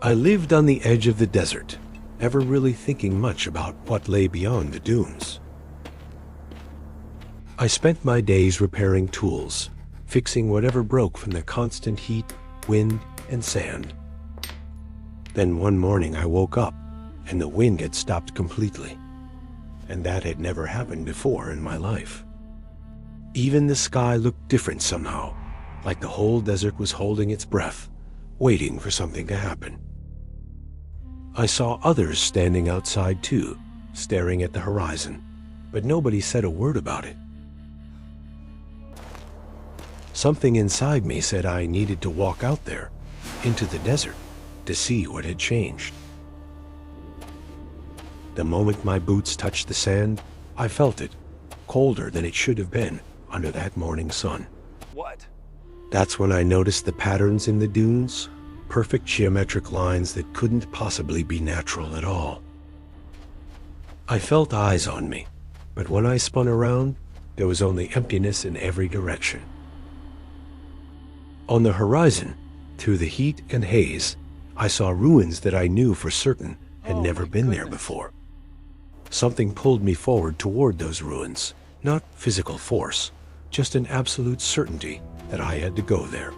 I lived on the edge of the desert, never really thinking much about what lay beyond the dunes. I spent my days repairing tools, fixing whatever broke from the constant heat, wind, and sand. Then one morning I woke up, and the wind had stopped completely. And that had never happened before in my life. Even the sky looked different somehow, like the whole desert was holding its breath, waiting for something to happen. I saw others standing outside too, staring at the horizon, but nobody said a word about it. Something inside me said I needed to walk out there, into the desert, to see what had changed. The moment my boots touched the sand, I felt it, colder than it should have been under that morning sun. What? That's when I noticed the patterns in the dunes, perfect geometric lines that couldn't possibly be natural at all. I felt eyes on me, but when I spun around, there was only emptiness in every direction. On the horizon, through the heat and haze, I saw ruins that I knew for certain had never been there before. Something pulled me forward toward those ruins, not physical force, just an absolute certainty that I had to go there.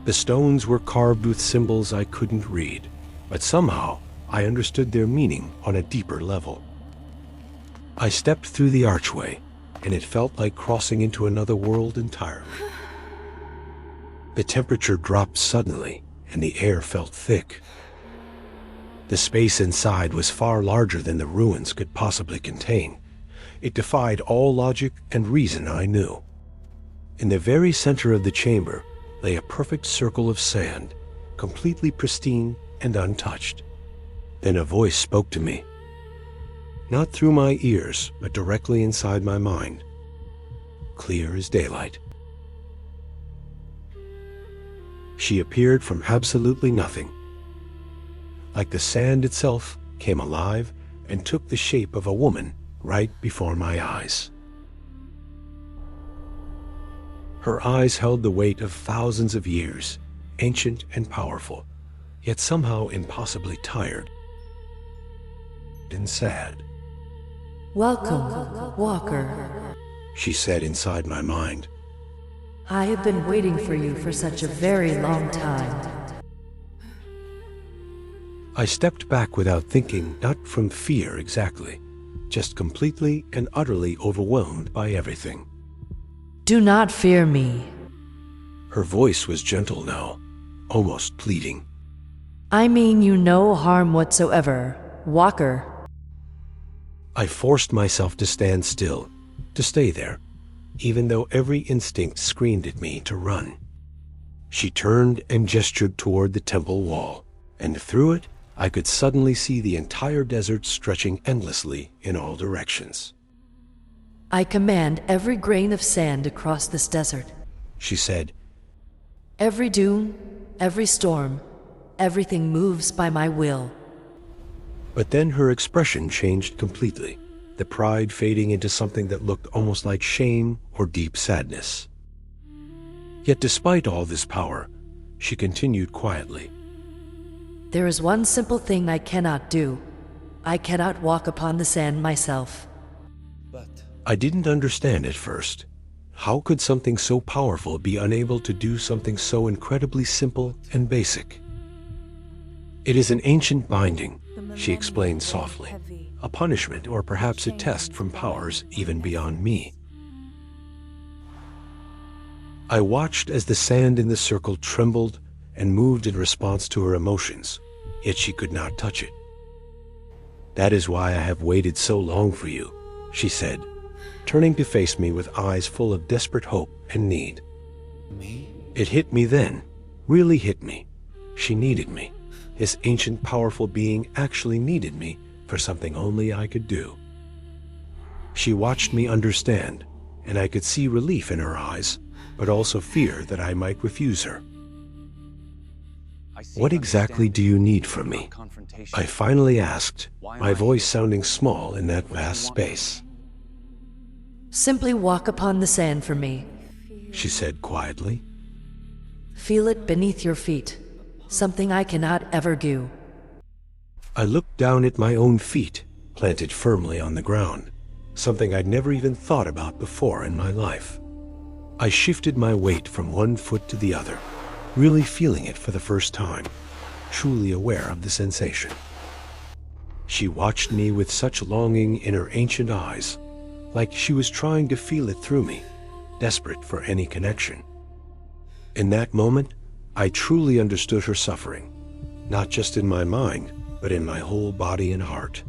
The stones were carved with symbols I couldn't read, but somehow I understood their meaning on a deeper level. I stepped through the archway, and it felt like crossing into another world entirely. The temperature dropped suddenly, and the air felt thick. The space inside was far larger than the ruins could possibly contain. It defied all logic and reason I knew. In the very center of the chamber lay a perfect circle of sand, completely pristine and untouched. Then a voice spoke to me. Not through my ears, but directly inside my mind. Clear as daylight. She appeared from absolutely nothing. Like the sand itself, came alive and took the shape of a woman right before my eyes. Her eyes held the weight of thousands of years, ancient and powerful, yet somehow impossibly tired and sad. "Welcome, Walker," she said inside my mind. "I have been waiting for you for such a very long time." I stepped back without thinking, not from fear exactly, just completely and utterly overwhelmed by everything. "Do not fear me." Her voice was gentle now, almost pleading. "I mean you no harm whatsoever, Walker." I forced myself to stand still, to stay there, even though every instinct screamed at me to run. She turned and gestured toward the temple wall, and through it I could suddenly see the entire desert stretching endlessly in all directions. "I command every grain of sand across this desert," she said. "Every dune, every storm, everything moves by my will." But then her expression changed completely, the pride fading into something that looked almost like shame or deep sadness. Yet despite all this power, she continued quietly. "There is one simple thing I cannot do. I cannot walk upon the sand myself." I didn't understand at first. How could something so powerful be unable to do something so incredibly simple and basic? "It is an ancient binding," she explained softly. "A punishment or perhaps a test from powers even beyond me." I watched as the sand in the circle trembled and moved in response to her emotions, yet she could not touch it. "That is why I have waited so long for you," she said, turning to face me with eyes full of desperate hope and need. Me? It hit me then, really hit me. She needed me. This ancient, powerful being actually needed me for something only I could do. She watched me understand, and I could see relief in her eyes, but also fear that I might refuse her. "What exactly do you need from me?" I finally asked, my voice sounding small in that vast space. "Simply walk upon the sand for me," she said quietly. "Feel it beneath your feet. something I cannot ever do. I looked down at my own feet, planted firmly on the ground, something I'd never even thought about before in my life. I shifted my weight from one foot to the other, really feeling it for the first time, truly aware of the sensation. She watched me with such longing in her ancient eyes, like she was trying to feel it through me, desperate for any connection. In that moment, I truly understood her suffering, not just in my mind, but in my whole body and heart.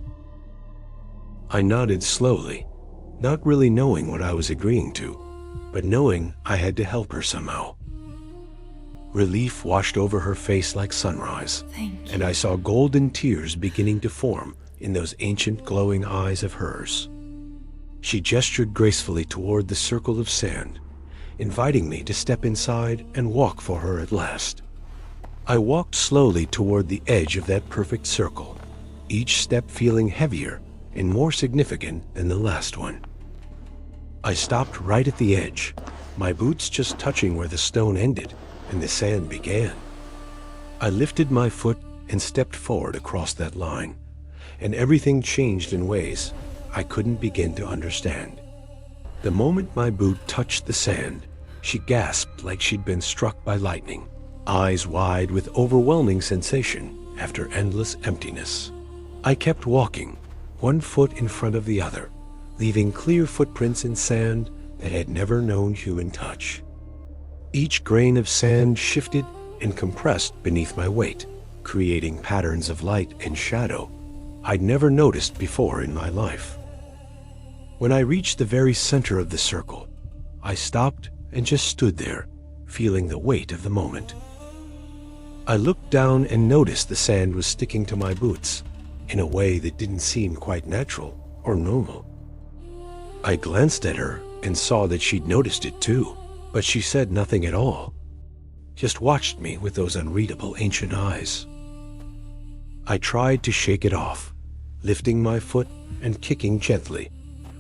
I nodded slowly, not really knowing what I was agreeing to, but knowing I had to help her somehow. Relief washed over her face like sunrise, and I saw golden tears beginning to form in those ancient glowing eyes of hers. She gestured gracefully toward the circle of sand, inviting me to step inside and walk for her at last. I walked slowly toward the edge of that perfect circle, each step feeling heavier and more significant than the last one. I stopped right at the edge, my boots just touching where the stone ended and the sand began. I lifted my foot and stepped forward across that line, and everything changed in ways I couldn't begin to understand. The moment my boot touched the sand, she gasped like she'd been struck by lightning, eyes wide with overwhelming sensation after endless emptiness. I kept walking, one foot in front of the other, leaving clear footprints in sand that had never known human touch. Each grain of sand shifted and compressed beneath my weight, creating patterns of light and shadow I'd never noticed before in my life. When I reached the very center of the circle, I stopped and just stood there, feeling the weight of the moment. I looked down and noticed the sand was sticking to my boots in a way that didn't seem quite natural or normal. I glanced at her and saw that she'd noticed it too, but she said nothing at all, just watched me with those unreadable ancient eyes. I tried to shake it off, lifting my foot and kicking gently,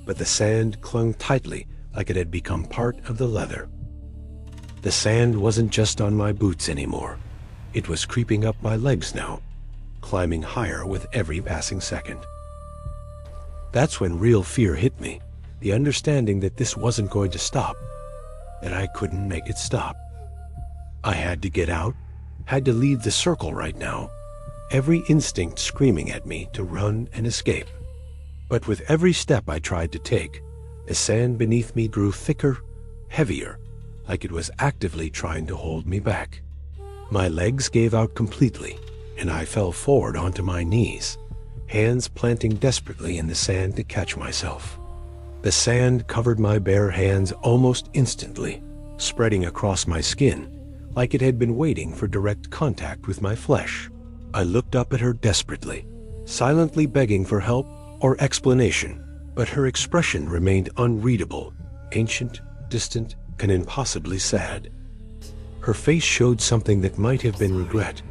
but the sand clung tightly like it had become part of the leather. The sand wasn't just on my boots anymore. It was creeping up my legs now, climbing higher with every passing second. That's when real fear hit me, the understanding that this wasn't going to stop, that I couldn't make it stop. I had to get out, had to leave the circle right now, every instinct screaming at me to run and escape. But with every step I tried to take, the sand beneath me grew thicker, heavier, like it was actively trying to hold me back. My legs gave out completely, and I fell forward onto my knees, hands planting desperately in the sand to catch myself. The sand covered my bare hands almost instantly, spreading across my skin, like it had been waiting for direct contact with my flesh. I looked up at her desperately, silently begging for help or explanation, but her expression remained unreadable, ancient, distant, and impossibly sad. Her face showed something that might have been regret,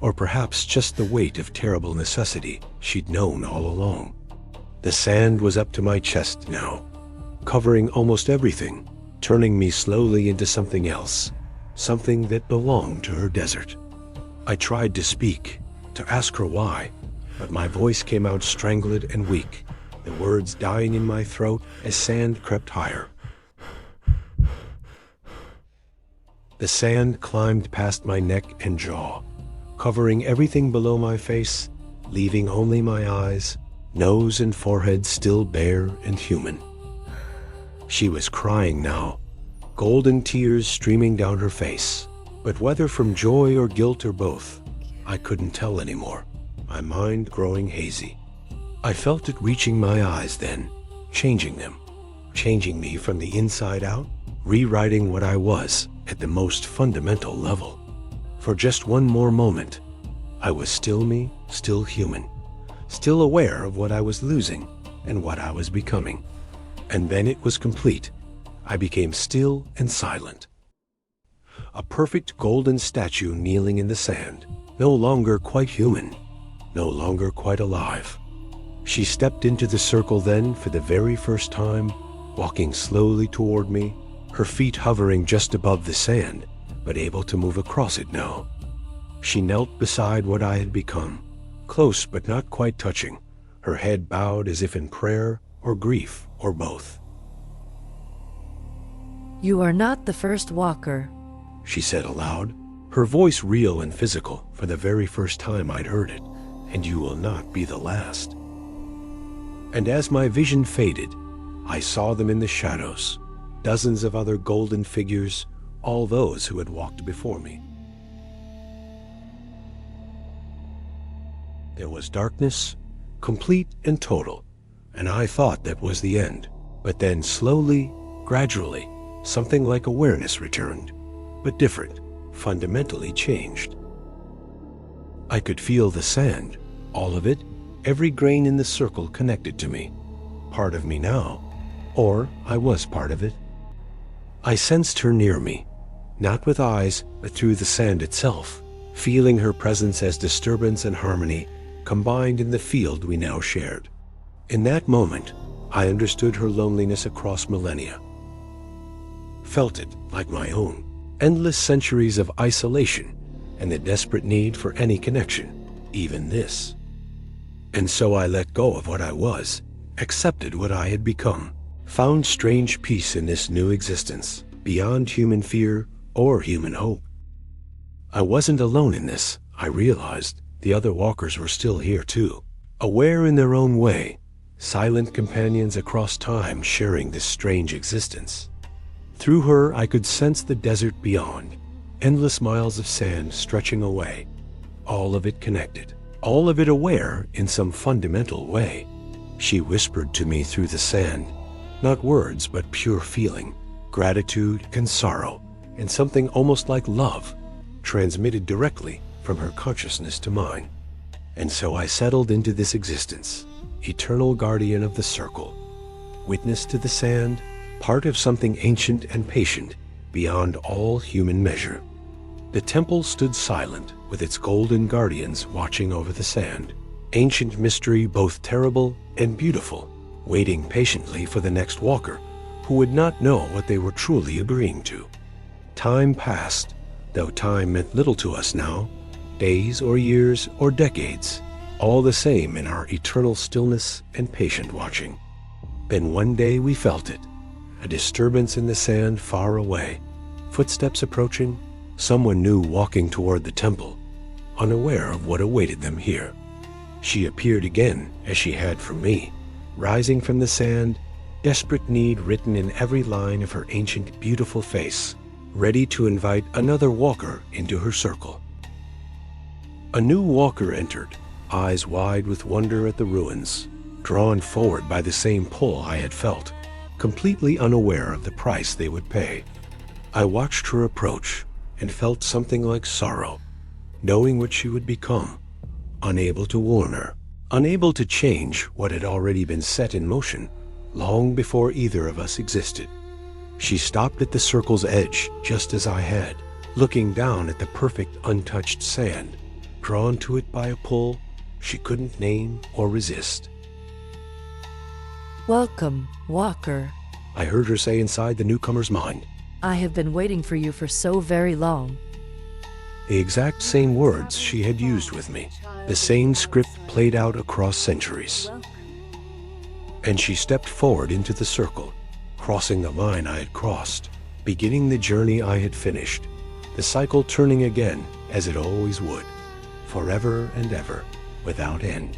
or perhaps just the weight of terrible necessity she'd known all along. The sand was up to my chest now, covering almost everything, turning me slowly into something else, something that belonged to her desert. I tried to speak, to ask her why, but my voice came out strangled and weak, the words dying in my throat as sand crept higher. The sand climbed past my neck and jaw, covering everything below my face, leaving only my eyes, nose and forehead still bare and human. She was crying now, golden tears streaming down her face, but whether from joy or guilt or both, I couldn't tell anymore, my mind growing hazy. I felt it reaching my eyes then, changing them, changing me from the inside out, rewriting what I was at the most fundamental level. For just one more moment, I was still me, still human, still aware of what I was losing and what I was becoming. And then it was complete. I became still and silent. A perfect golden statue kneeling in the sand, no longer quite human, no longer quite alive. She stepped into the circle then for the very first time, walking slowly toward me, her feet hovering just above the sand, but able to move across it now. She knelt beside what I had become, close but not quite touching, her head bowed as if in prayer or grief or both. You are not the first walker. She said aloud, her voice real and physical for the very first time I'd heard it, and you will not be the last. And as my vision faded, I saw them in the shadows, dozens of other golden figures, all those who had walked before me. There was darkness, complete and total, and I thought that was the end. But then slowly, gradually, something like awareness returned, but different, fundamentally changed. I could feel the sand, all of it, every grain in the circle connected to me, part of me now, or I was part of it. I sensed her near me, not with eyes, but through the sand itself, feeling her presence as disturbance and harmony combined in the field we now shared. In that moment, I understood her loneliness across millennia, felt it like my own, endless centuries of isolation and the desperate need for any connection, even this. And so I let go of what I was, accepted what I had become, found strange peace in this new existence, beyond human fear or human hope. I wasn't alone in this, I realized. The other walkers were still here too, aware in their own way, silent companions across time sharing this strange existence. Through her I could sense the desert beyond, endless miles of sand stretching away, all of it connected, all of it aware in some fundamental way. She whispered to me through the sand, not words but pure feeling, gratitude and sorrow, and something almost like love, transmitted directly from her consciousness to mine. And so I settled into this existence, eternal guardian of the circle, witness to the sand, part of something ancient and patient, beyond all human measure. The temple stood silent, with its golden guardians watching over the sand, ancient mystery both terrible and beautiful, waiting patiently for the next walker, who would not know what they were truly agreeing to. Time passed, though time meant little to us now, days or years or decades, all the same in our eternal stillness and patient watching. Then one day we felt it, a disturbance in the sand far away, footsteps approaching, someone new walking toward the temple, unaware of what awaited them here. She appeared again, as she had from me, rising from the sand, desperate need written in every line of her ancient, beautiful face, ready to invite another walker into her circle. A new walker entered, eyes wide with wonder at the ruins, drawn forward by the same pull I had felt, completely unaware of the price they would pay. I watched her approach and felt something like sorrow, knowing what she would become, unable to warn her, unable to change what had already been set in motion long before either of us existed. She stopped at the circle's edge just as I had, looking down at the perfect untouched sand, drawn to it by a pull she couldn't name or resist. Welcome, walker. I heard her say inside the newcomer's mind. I have been waiting for you for so very long. The exact same words she had used with me, the same script played out across centuries. And she stepped forward into the circle, crossing the line I had crossed, beginning the journey I had finished, the cycle turning again as it always would, forever and ever, without end.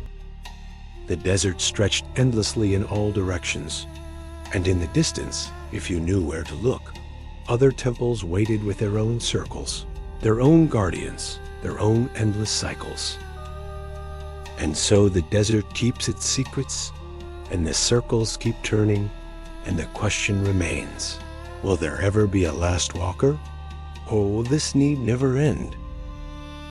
The desert stretched endlessly in all directions, and in the distance, if you knew where to look, other temples waited with their own circles, their own guardians, their own endless cycles. And so the desert keeps its secrets, and the circles keep turning, and the question remains, will there ever be a last walker, or will this need never end?